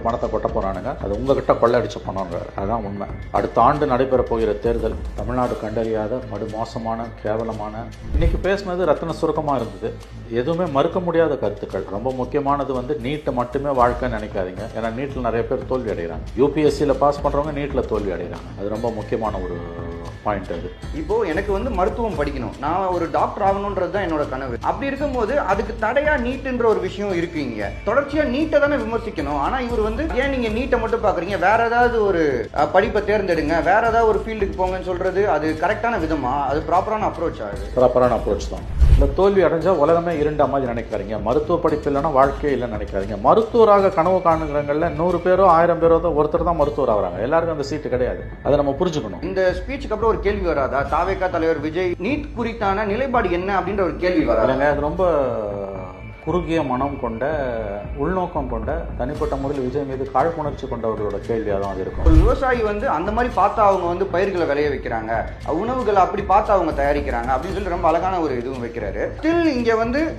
பணத்தை கொட்ட போறானுங்க. அது உங்ககிட்ட கொள்ளடிச்ச பணங்க. அதுதான் உண்மை. அடுத்த ஆண்டு நடைபெற போகிற தேர்தல் தமிழ்நாடு கண்டறியாத படு மோசமான கேவலமான இன்னைக்கு பேசினது ரத்தின சுருக்கமாக இருந்தது. எதுவுமே மறுக்க முடியாத கருத்துக்கள். ரொம்ப முக்கியமானது நீட்டை மட்டுமே வாழ்க்கைன்னு நினைக்காதீங்க. ஏன்னா நீட்டில் நிறைய பேர் தோல்வி அடைகிறாங்க. யூபிஎஸ்சியில் பாஸ் பண்ணுறவங்க நீட்டில் தோல்வி அடைகிறாங்க. அது ரொம்ப முக்கியமான ஒரு பாயிண்ட். அது இப்போ எனக்கு மருத்துவம் படிக்கணும், நான் ஒரு டாக்டர் ஆகணுன்றது தான் என்னோட கனவு. அப்படி இருக்கும்போது அதுக்கு தடையா நீட்டுன்ற ஒரு விஷயம் இருக்குங்க. தொடர்ச்சியா நீட்டை தானே விமர்சிக்கணும். ஆனா இவர் ஏன் நீங்க நீட்டை மட்டும் பாக்குறீங்க, வேற ஏதாவது ஒரு படிப்பை தேர்ந்தெடுங்க, வேற ஏதாவது ஒரு ஃபீல்டுக்கு போங்கன்னு சொல்றது அது கரெக்டான விதமா? அது ப்ராப்பரான அப்ரோச் ஆகுது. ப்ராப்பரான அப்ரோச் தான். இந்த தோல்வி அடைஞ்சா உலகமே இருண்ட மாதிரி நினைக்காதீங்க. மருத்துவ படிப்பு இல்லைன்னா வாழ்க்கையே இல்லைன்னு நினைக்காதீங்க. மருத்துவராக கனவு காணுங்கிறவங்கள 100 பேரோ 1000 பேரோ தான் ஒருத்தர் தான் மருத்துவர் ஆகிறாங்க. எல்லாருக்கும் அந்த சீட்டு கிடையாது. அதை நம்ம புரிஞ்சுக்கணும். இந்த ஸ்பீச்சுக்கு அப்புறம் ஒரு கேள்வி வராதா, தாவேகா தலைவர் விஜய் நீட் குறித்தான நிலைப்பாடு என்ன அப்படின்ற ஒரு கேள்வி வராதுங்க? அது ரொம்ப குறுகிய மனம் கொண்ட உள்நோக்கம் கொண்ட தனிப்பட்ட முறையில் விஜய் மீது காழ்ப்புணர்ச்சி கொண்டவர்களோட கேள்வியாக தான் அது இருக்கும். ஒரு விவசாயி அந்த மாதிரி பார்த்தா அவங்க பயிர்களை விளைய வைக்கிறாங்க, உணவுகளை அப்படி பார்த்து அவங்க தயாரிக்கிறாங்க அப்படின்னு சொல்லி ரொம்ப அழகான ஒரு இதுவும் வைக்கிறாரு. ஸ்டில் இங்க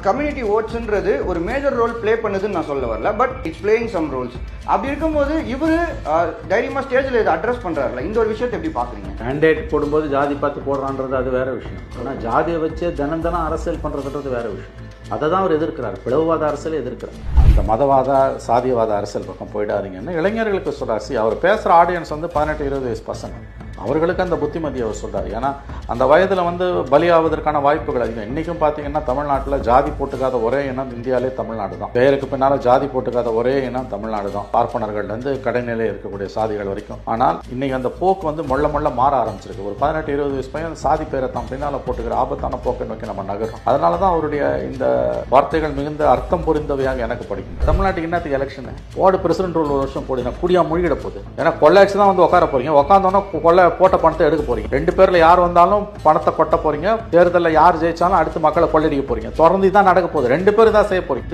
கம்யூனிட்டி ஓட்ஸ்ன்றது ஒரு மேஜர் ரோல் பிளே பண்ணுதுன்னு நான் சொல்ல வரல, but it's playing some roles. அப்படி இருக்கும்போது இவரு தைரியமா ஸ்டேஜில் இதை அட்ரஸ் பண்றாருல, இந்த ஒரு விஷயத்தை எப்படி பாக்குறீங்க? கேண்டிடேட் போடும்போது ஜாதி பார்த்து போடுறான்றது அது வேற விஷயம். ஆனால் ஜாதியை வச்சு தினம் அரசியல் பண்றதுன்றது வேற விஷயம். அதை தான் அவர் எதிர்க்கிறார். பிளவுவாத அரசியலை எதிர்க்கிறார். அந்த மதவாத சாதியவாத அரசியல் பக்கம் போயிடாதீங்கன்னு இளைஞர்களுக்கு சொல்றாரு. அவர் பேசுகிற ஆடியன்ஸ் 18-20 வயசு பசங்க. அவர்களுக்கு அந்த புத்திமதி அவர் சொல்றாரு. ஏன்னா அந்த வயதில் பலியாவதற்கான வாய்ப்புகள் அதிகம். இன்றைக்கும் பார்த்தீங்கன்னா தமிழ்நாட்டில் ஜாதி போட்டுக்காத ஒரே இனம் இந்தியாவிலே தமிழ்நாடு தான். பெயருக்கு பின்னால் ஜாதி போட்டுக்காத ஒரே இனம் தமிழ்நாடு தான். பார்ப்பனர்கள்லேருந்து கடைநிலையில் இருக்கக்கூடிய சாதிகள் வரைக்கும். ஆனால் இன்னைக்கு அந்த போக்கு மொள்ள மாற ஆரம்பிச்சிருக்கு. ஒரு 18-20 வயசு பையன் சாதி பேரை தான் பின்னால் போட்டுக்கிற ஆபத்தான போக்கை நோக்கி நம்ம நகர்றோம். அதனால தான் அவருடைய இந்த வார்த்தைகள் மிகுந்த அர்த்தம் புரிந்தவையாக எனக்கு படிக்கும். தமிழ்நாட்டுக்கு என்னத்துக்கு எலெக்ஷன்? வார்டு பிரசிடென்ட் ஒரு வருஷம் போடுனா கூடியா முழுகிட போகுது. ஏன்னா கொள்ளாச்சு தான் உட்கார போறீங்க. உட்காந்தோன்னா கொள்ள போட்ட பணத்தை எடுக்க போறீங்க. 2 பேர்ல யார் வந்தாலும் பணத்தை கொட்ட போறீங்க. தேர்தலில் யார் ஜெயிச்சாலும் அடுத்து மக்களை கொள்ளடிக்க போறீங்க. தொடர்ந்து தான் நடக்க போகுது. 2 பேர் தான் செய்ய போறீங்க.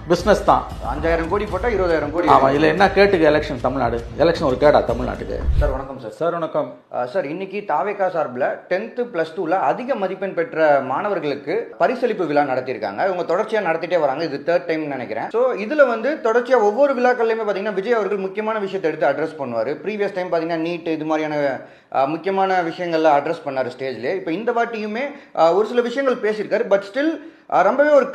பிசினஸ் தான். 5000 கோடி போட்டா 20000 கோடி. ஆமா, இல்ல என்ன கேட்டுக்கு எலெக்ஷன்? தமிழ்நாடு எலெக்ஷன் ஒரு கேடா தமிழ்நாட்டுக்கு? சார் வணக்கம் சார். சார் வணக்கம் சார். இன்னைக்கு தாவேகா சார்பில் 10th +2ல அதிக மதிப்பெண் பெற்ற மாணவர்களுக்கு பரிசளிப்பு விழா நடத்தியிருக்காங்க. இவங்க தொடர்ச்சியா நடத்திட்டே வராங்க. இது 3rd டைம் நினைக்கிறேன். ஸோ இதுல தொடர்ச்சியா ஒவ்வொரு விழாக்கள்லையுமே பாத்தீங்கன்னா விஜய் அவர்கள் முக்கியமான விஷயத்தை எடுத்து அட்ரஸ் பண்ணுவார். ப்ரீவியஸ் டைம் பாத்தீங்கன்னா நீட் இது மாதிரியான முக்கியமான விஷயங்கள்ல அட்ரஸ் பண்ணாரு ஸ்டேஜ்ல. இப்போ இந்த வாட்டியுமே ஒரு சில விஷயங்கள் பேசியிருக்காரு. பட் ஸ்டில் ரொம்பவே ஒரு